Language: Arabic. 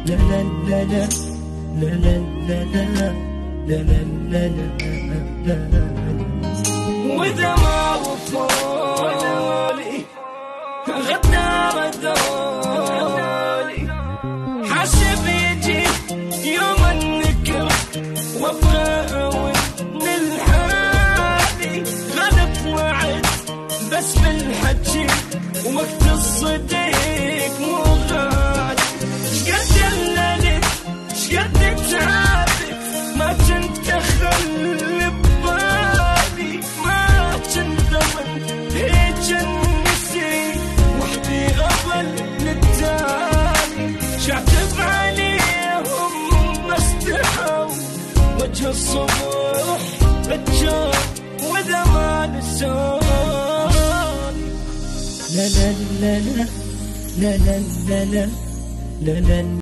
لا لا لا لا لا لا لا لا لا لا لا. وإذا ما وفالي غدار ذولي حاسب يجي يوم النكر وابغى من الحالي غلط وعد بس بالحكي وقت الصديق مو غالي. شقد الليل شقد تعبت ما كنت تخلي ببالي ما كنت ضمن هيج النسي وحدي غضل للتالي. شعتب عليهم ما استحوا وجه الصبح بتشوف واذا ما نسوني. لا لا لا لا لا لا لا لا لا.